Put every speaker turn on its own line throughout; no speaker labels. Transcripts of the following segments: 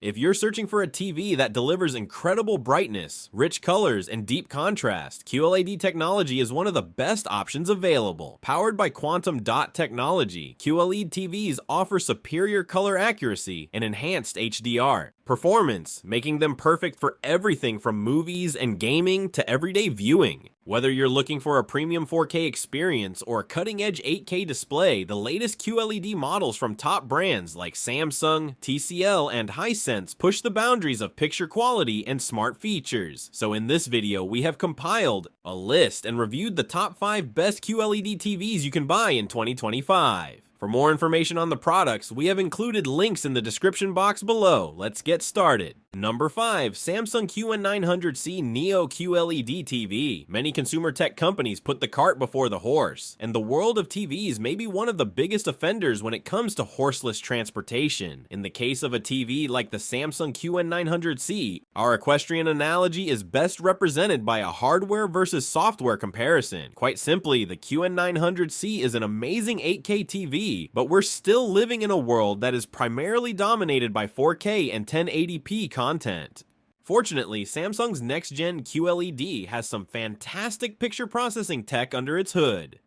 If you're searching for a TV that delivers incredible brightness, rich colors, and deep contrast, QLED technology is one of the best options available. Powered by quantum dot technology, QLED TVs offer superior color accuracy and enhanced HDR performance, making them perfect for everything from movies and gaming to everyday viewing. Whether you're looking for a premium 4K experience or a cutting-edge 8K display, the latest QLED models from top brands like Samsung, TCL, and Hisense push the boundaries of picture quality and smart features. So in this video, we have compiled a list and reviewed the top 5 best QLED TVs you can buy in 2025. For more information on the products, we have included links in the description box below. Let's get started. Number 5. Samsung QN900C Neo QLED TV. Many consumer tech companies put the cart before the horse, and the world of TVs may be one of the biggest offenders when it comes to horseless transportation. In the case of a TV like the Samsung QN900C, our equestrian analogy is best represented by a hardware versus software comparison. Quite simply, the QN900C is an amazing 8K TV, but we're still living in a world that is primarily dominated by 4K and 1080p content. Fortunately, Samsung's next-gen QLED has some fantastic picture processing tech under its hood.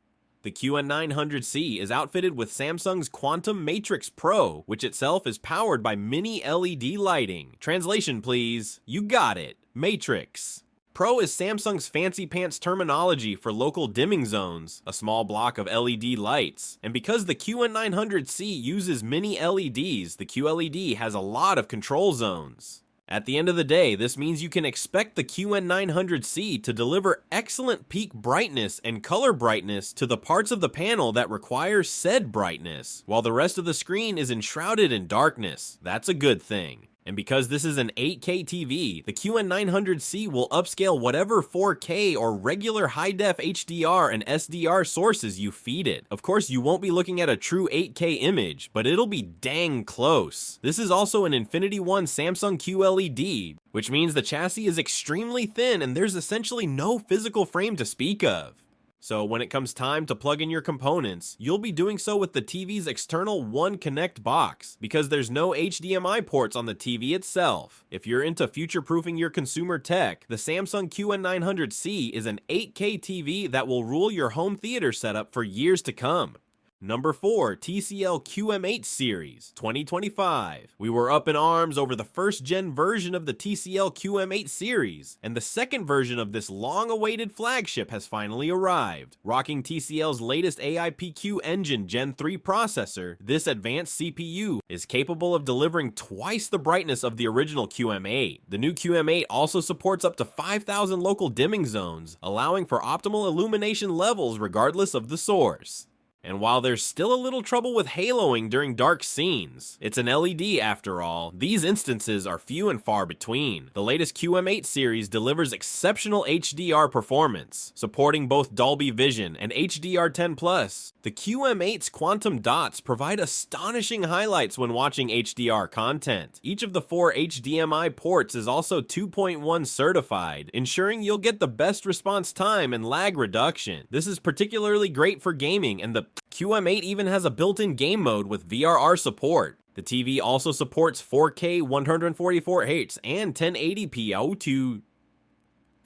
The QN900C is outfitted with Samsung's Quantum Matrix Pro, which itself is powered by mini LED lighting. Translation please, you got it, Matrix. Pro is Samsung's fancy pants terminology for local dimming zones, a small block of LED lights. And because the QN900C uses mini LEDs, the QLED has a lot of control zones. At the end of the day, this means you can expect the QN900C to deliver excellent peak brightness and color brightness to the parts of the panel that require said brightness, while the rest of the screen is enshrouded in darkness. That's a good thing. And because this is an 8K TV, the QN900C will upscale whatever 4K or regular high-def HDR and SDR sources you feed it. Of course, you won't be looking at a true 8K image, but it'll be dang close. This is also an Infinity 1 Samsung QLED, which means the chassis is extremely thin and there's essentially no physical frame to speak of. So when it comes time to plug in your components, you'll be doing so with the TV's external One Connect box, because there's no HDMI ports on the TV itself. If you're into future-proofing your consumer tech, the Samsung QN900C is an 8K TV that will rule your home theater setup for years to come. Number 4. TCL QM8 Series 2025. We were up in arms over the first-gen version of the TCL QM8 series, and the second version of this long-awaited flagship has finally arrived. Rocking TCL's latest AIPQ engine Gen 3 processor, this advanced CPU is capable of delivering twice the brightness of the original QM8. The new QM8 also supports up to 5,000 local dimming zones, allowing for optimal illumination levels regardless of the source. And while there's still a little trouble with haloing during dark scenes, it's an LED after all, these instances are few and far between. The latest QM8 series delivers exceptional HDR performance, supporting both Dolby Vision and HDR10+. The QM8's quantum dots provide astonishing highlights when watching HDR content. Each of the 4 HDMI ports is also 2.1 certified, ensuring you'll get the best response time and lag reduction. This is particularly great for gaming, and the QM8 even has a built-in game mode with VRR support. The TV also supports 4K 144Hz and 1080p out to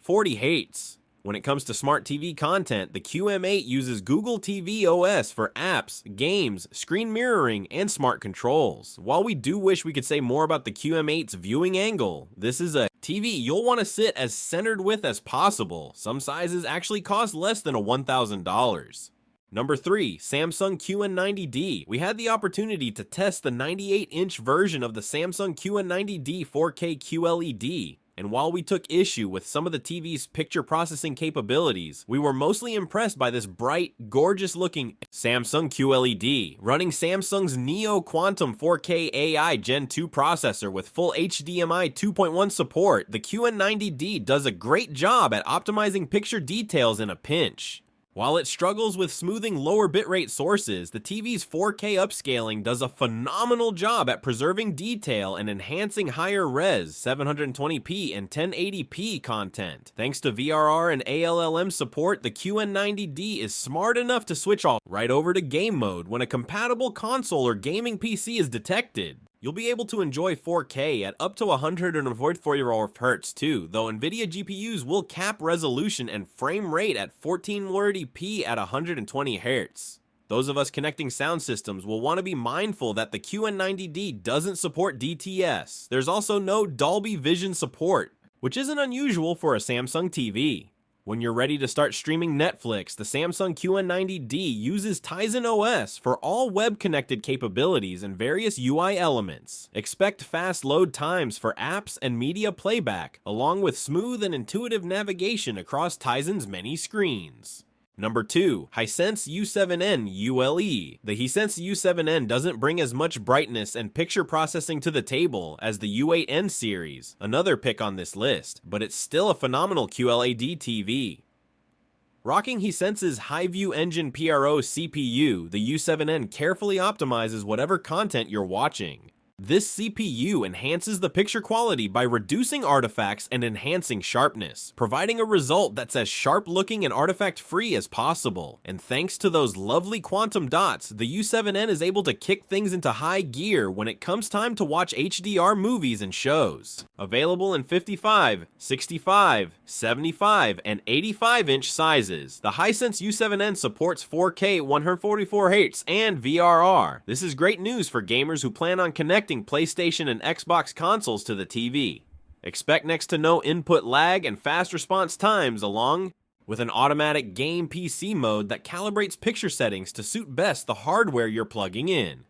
40Hz. When it comes to smart TV content, the QM8 uses Google TV OS for apps, games, screen mirroring, and smart controls. While we do wish we could say more about the QM8's viewing angle, this is a TV you'll want to sit as centered with as possible. Some sizes actually cost less than $1,000. Number 3. Samsung QN90D. We had the opportunity to test the 98-inch version of the Samsung QN90D 4K QLED, and while we took issue with some of the TV's picture processing capabilities, we were mostly impressed by this bright, gorgeous-looking Samsung QLED. Running Samsung's Neo Quantum 4K AI Gen 2 processor with full HDMI 2.1 support, the QN90D does a great job at optimizing picture details in a pinch. While it struggles with smoothing lower bitrate sources, the TV's 4K upscaling does a phenomenal job at preserving detail and enhancing higher res 720p and 1080p content. Thanks to VRR and ALLM support, the QN90D is smart enough to switch all right over to game mode when a compatible console or gaming PC is detected. You'll be able to enjoy 4K at up to 144 Hz too, though NVIDIA GPUs will cap resolution and frame rate at 1440p at 120 Hz. Those of us connecting sound systems will want to be mindful that the QN90D doesn't support DTS. There's also no Dolby Vision support, which isn't unusual for a Samsung TV. When you're ready to start streaming Netflix, the Samsung QN90D uses Tizen OS for all web-connected capabilities and various UI elements. Expect fast load times for apps and media playback, along with smooth and intuitive navigation across Tizen's many screens. Number 2. Hisense U7N ULE. The Hisense U7N doesn't bring as much brightness and picture processing to the table as the U8N series, another pick on this list, but it's still a phenomenal QLED TV. Rocking Hisense's High-View Engine PRO CPU, the U7N carefully optimizes whatever content you're watching. This CPU enhances the picture quality by reducing artifacts and enhancing sharpness, providing a result that's as sharp looking and artifact free as possible. And thanks to those lovely quantum dots, the U7N is able to kick things into high gear when it comes time to watch HDR movies and shows. Available in 55, 65, 75, and 85-inch sizes, the Hisense U7N supports 4K 144Hz and VRR. This is great news for gamers who plan on connecting PlayStation and Xbox consoles to the TV. Expect next to no input lag and fast response times, along with an automatic game PC mode that calibrates picture settings to suit best the hardware you're plugging in.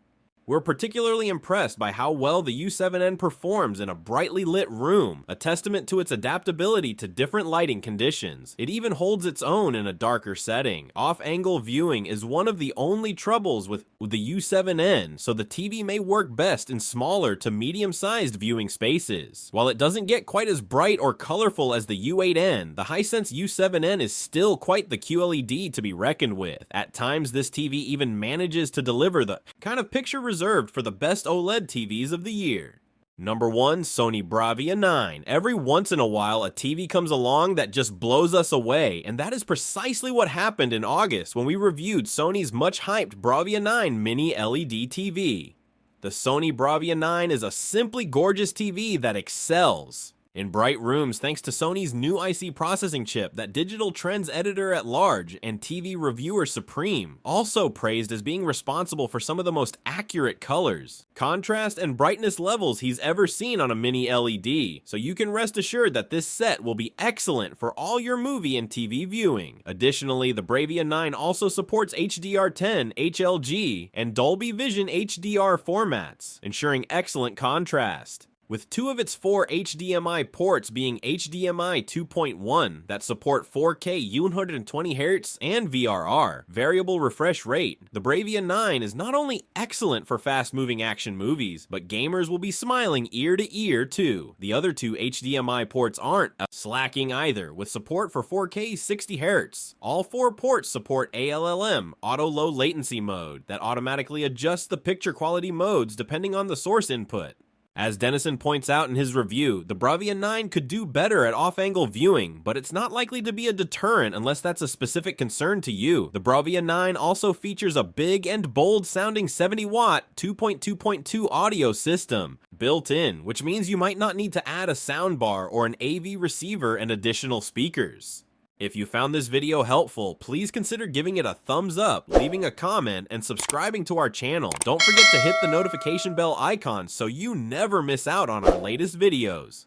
We're particularly impressed by how well the U7N performs in a brightly lit room, a testament to its adaptability to different lighting conditions. It even holds its own in a darker setting. Off-angle viewing is one of the only troubles with the U7N, so the TV may work best in smaller to medium-sized viewing spaces. While it doesn't get quite as bright or colorful as the U8N, the Hisense U7N is still quite the QLED to be reckoned with. At times, this TV even manages to deliver the kind of picture reserved for the best OLED TVs of the year. Number 1, Sony BRAVIA 9. Every once in a while, a TV comes along that just blows us away, and that is precisely what happened in August when we reviewed Sony's much-hyped BRAVIA 9 Mini LED TV. The Sony BRAVIA 9 is a simply gorgeous TV that excels in bright rooms thanks to Sony's new IC processing chip that Digital Trends Editor at Large and TV Reviewer Supreme also praised as being responsible for some of the most accurate colors, contrast, and brightness levels he's ever seen on a mini LED, so you can rest assured that this set will be excellent for all your movie and TV viewing. Additionally, the BRAVIA 9 also supports HDR10, HLG, and Dolby Vision HDR formats, ensuring excellent contrast, with 2 of its 4 HDMI ports being HDMI 2.1 that support 4K 120Hz and VRR, variable refresh rate. The BRAVIA 9 is not only excellent for fast-moving action movies, but gamers will be smiling ear to ear too. The other 2 HDMI ports aren't slacking either, with support for 4K 60Hz. All 4 ports support ALLM, auto low latency mode, that automatically adjusts the picture quality modes depending on the source input. As Dennison points out in his review, the BRAVIA 9 could do better at off-angle viewing, but it's not likely to be a deterrent unless that's a specific concern to you. The BRAVIA 9 also features a big and bold-sounding 70-watt 2.2.2 audio system built in, which means you might not need to add a soundbar or an AV receiver and additional speakers. If you found this video helpful, please consider giving it a thumbs up, leaving a comment, and subscribing to our channel. Don't forget to hit the notification bell icon so you never miss out on our latest videos.